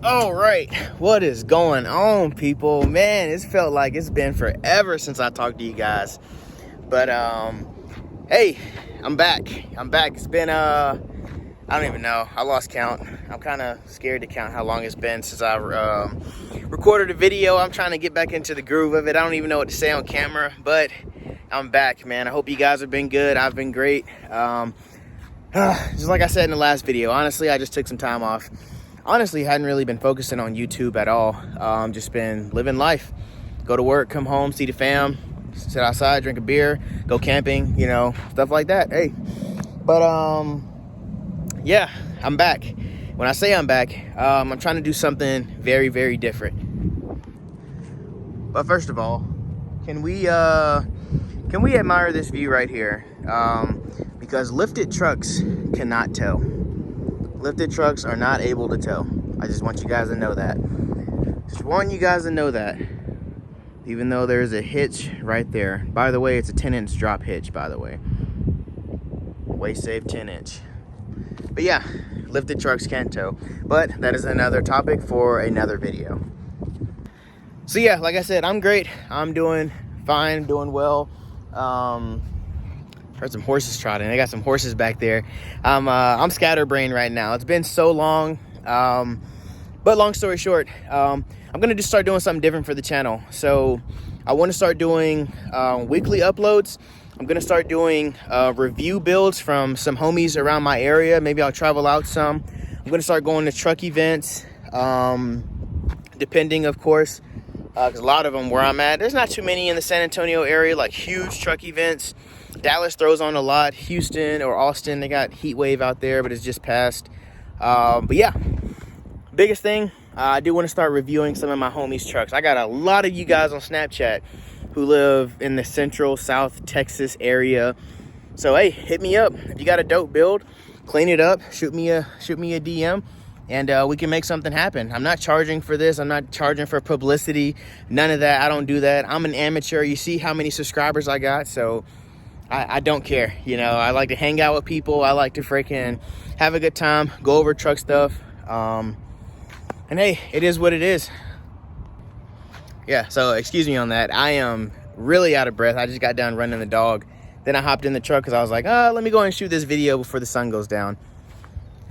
All right, what is going on, people? Man, it's felt like it's been forever since I talked to you guys, but hey, I'm back. It's been I don't even know, I lost count. I'm kind of scared to count how long it's been since I recorded a video. I'm trying to get back into the groove of it. I don't even know what to say on camera, but I'm back, man. I hope you guys have been good. I've been great. Just like I said in the last video, honestly, I just took some time off. Honestly, hadn't really been focusing on YouTube at all. Just been living life. Go to work, come home, see the fam, sit outside, drink a beer, go camping, you know, stuff like that. Hey, but yeah, I'm back. When I say I'm back, I'm trying to do something very, very different. But first of all, can we admire this view right here? Because lifted trucks cannot tell. Lifted trucks are not able to tell. I just want you guys to know that. Just want you guys to know that. Even though there's a hitch right there. By the way, it's a 10-inch drop hitch, by the way. Waist safe 10-inch. But yeah, lifted trucks can tow. But that is another topic for another video. So yeah, like I said, I'm great. I'm doing fine, doing well. Heard some horses trotting. I got some horses back there. I'm scatterbrained right now. It's been so long. But long story short, I'm gonna just start doing something different for the channel. So I want to start doing weekly uploads. I'm gonna start doing review builds from some homies around my area. Maybe I'll travel out some. I'm gonna start going to truck events, depending, of course, because a lot of them where I'm at, there's not too many in the San Antonio area, like huge truck events. Dallas throws on a lot. Houston or Austin, they got heat wave out there, but it's just passed. But yeah, biggest thing, I do want to start reviewing some of my homies' trucks. I got a lot of you guys on Snapchat who live in the Central South Texas area. So hey, hit me up if you got a dope build. Clean it up. Shoot me a DM, and we can make something happen. I'm not charging for this. I'm not charging for publicity. None of that. I don't do that. I'm an amateur. You see how many subscribers I got, so I don't care. You know, I like to hang out with people. I like to freaking have a good time, go over truck stuff. And hey, it is what it is. Yeah, so excuse me on that. I am really out of breath. I just got done running the dog. Then I hopped in the truck because I was like, let me go and shoot this video before the sun goes down.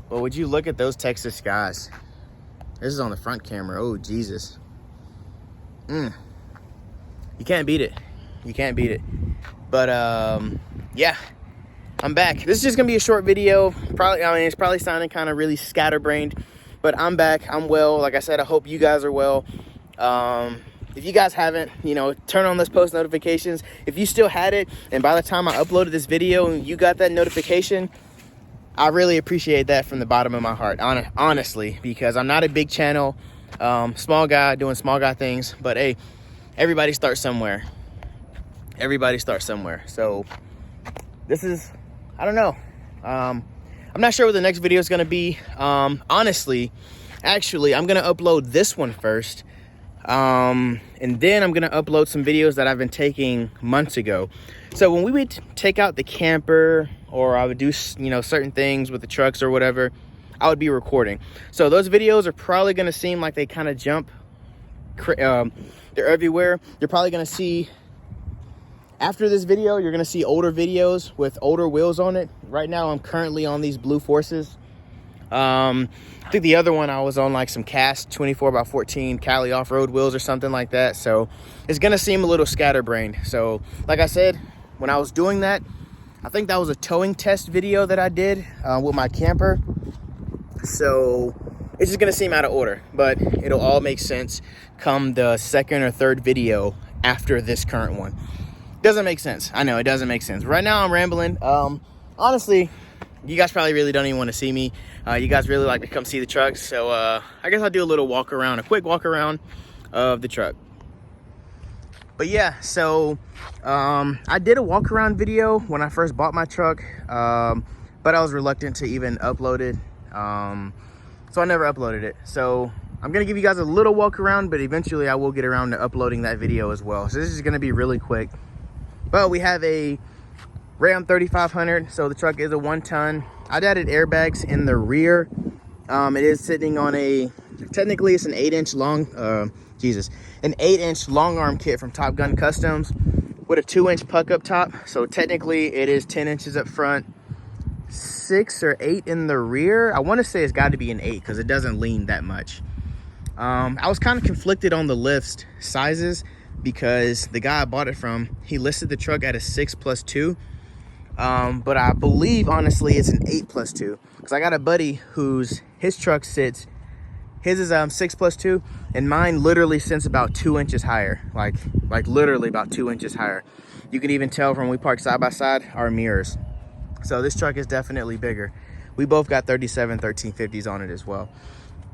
Well, would you look at those Texas skies? This is on the front camera. Oh, Jesus. You can't beat it. You can't beat it. But yeah, I'm back. This is just gonna be a short video. Probably, I mean, it's probably sounding kind of really scatterbrained, but I'm back. I'm well. Like I said, I hope you guys are well. If you guys haven't, you know, turn on those post notifications. If you still had it, and by the time I uploaded this video and you got that notification, I really appreciate that from the bottom of my heart, honestly, because I'm not a big channel, small guy doing small guy things, but hey, everybody starts somewhere. Everybody starts somewhere. So this is, I don't know. I'm not sure what the next video is going to be. Honestly, actually, I'm going to upload this one first. And then I'm going to upload some videos that I've been taking months ago. So when we would take out the camper, or I would do, you know, certain things with the trucks or whatever, I would be recording. So those videos are probably going to seem like they kind of jump. They're everywhere. You're probably going to see, after this video, you're going to see older videos with older wheels on it. Right now, I'm currently on these Blue Forces. I think the other one I was on like some cast 24x14 Cali off-road wheels or something like that. So it's going to seem a little scatterbrained. So like I said, when I was doing that, I think that was a towing test video that I did with my camper. So it's just going to seem out of order, but it'll all make sense come the second or third video after this current one. Doesn't make sense. I know it doesn't make sense. Right now I'm rambling. Honestly, you guys probably really don't even want to see me. You guys really like to come see the trucks. So I guess I'll do a little walk around, a quick walk around of the truck. But yeah, so I did a walk around video when I first bought my truck, but I was reluctant to even upload it. So I never uploaded it. So I'm gonna give you guys a little walk around, but eventually I will get around to uploading that video as well. So this is gonna be really quick. But we have a Ram 3500, so the truck is a 1-ton. I've added airbags in the rear. It is sitting on a Technically, it's an 8-inch long, an 8-inch long arm kit from TopGun Customz with a 2-inch puck up top. So technically, it is 10 inches up front, 6 or 8 in the rear. I want to say it's got to be an 8 because it doesn't lean that much. I was kind of conflicted on the lift sizes because the guy I bought it from, he listed the truck at a 6+2. But I believe, honestly, it's an 8+2 because I got a buddy his truck sits, his is 6+2, and mine literally sits about 2 inches higher, like literally about 2 inches higher. You can even tell from when we park side by side our mirrors. So this truck is definitely bigger. We both got 37 1350s on it as well.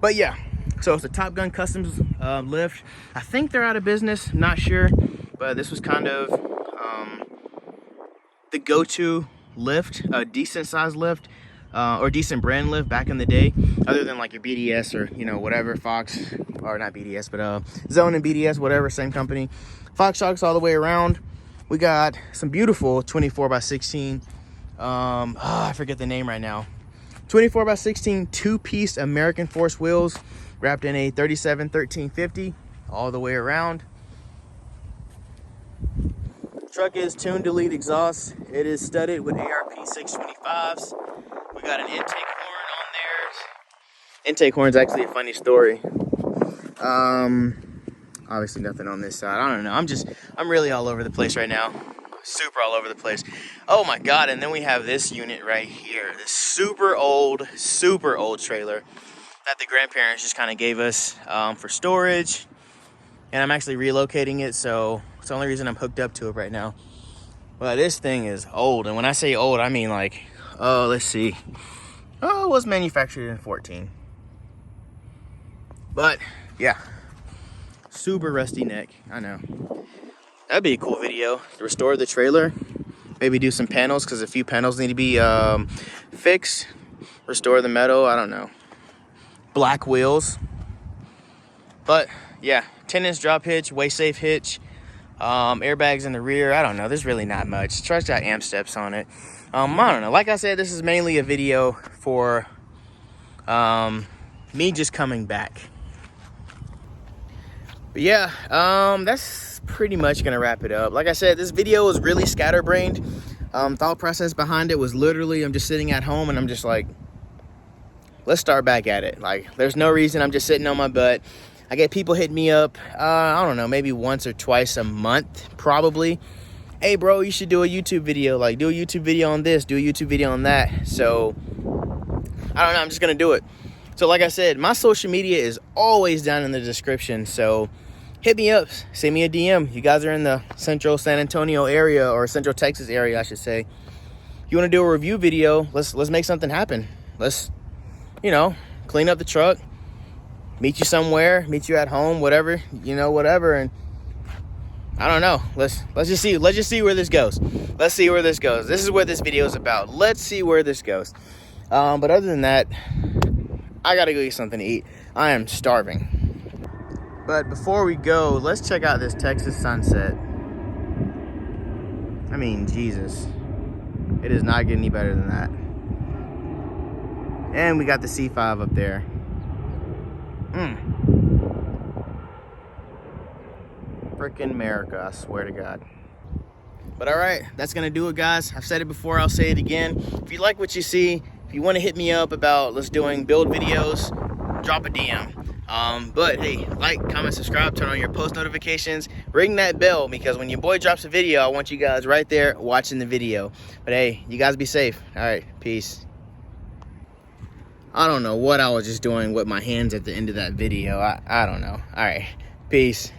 But yeah, so it's a TopGun Customz lift. I think they're out of business, not sure, but this was kind of the go-to lift, a decent size lift, or decent brand lift back in the day, other than like your BDS or, you know, whatever, Fox, or not BDS, but Zone and BDS, whatever, same company. Fox shocks all the way around. We got some beautiful 24x16, I forget the name right now, 24x16 2-piece American Force wheels wrapped in a 37 1350 all the way around. Truck is tuned to lead exhaust. It is studded with ARP 625s. We got an intake horn on there. Intake horn's actually a funny story. Obviously nothing on this side. I don't know. I'm really all over the place right now. Super all over the place. Oh my God. And then we have this unit right here. This super old trailer that the grandparents just kind of gave us for storage. And I'm actually relocating it, so it's the only reason I'm hooked up to it right now. But this thing is old, and when I say old, I mean like, oh, let's see. Oh, it was manufactured in 14. But yeah, super rusty neck, I know. That'd be a cool video, to restore the trailer. Maybe do some panels, because a few panels need to be fixed. Restore the metal, I don't know. Black wheels. But yeah, 10-inch drop hitch, way safe hitch, airbags in the rear. I don't know, there's really not much. Truck's got amp steps on it. I don't know, like I said, this is mainly a video for me just coming back. But yeah, that's pretty much gonna wrap it up. Like I said, this video was really scatterbrained. Thought process behind it was literally, I'm just sitting at home and I'm just like, let's start back at it. Like, there's no reason, I'm just sitting on my butt. I get people hitting me up, I don't know, maybe once or twice a month, probably. Hey bro, you should do a YouTube video. Like, do a YouTube video on this, do a YouTube video on that. So, I don't know, I'm just gonna do it. So like I said, my social media is always down in the description. So, hit me up, send me a DM. You guys are in the central San Antonio area, or central Texas area, I should say. You wanna do a review video, let's make something happen. Let's, you know, clean up the truck. Meet you somewhere, meet you at home, whatever, you know, whatever. And I don't know, let's just see where this goes. Let's see where this goes. This is what this video is about. Let's see where this goes. But other than that, I gotta go get something to eat. I am starving. But before we go, let's check out this Texas sunset. I mean, Jesus, it does not get any better than that. And we got the C5 up there. Frickin' America, I swear to God. But all right, that's gonna do it, guys. I've said it before, I'll say it again. If you like what you see, if you want to hit me up about let's doing build videos, drop a DM. But hey, like, comment, subscribe, turn on your post notifications, ring that bell, because when your boy drops a video, I want you guys right there watching the video. But hey, you guys be safe. All right, peace. I don't know what I was just doing with my hands at the end of that video. I don't know. All right, peace.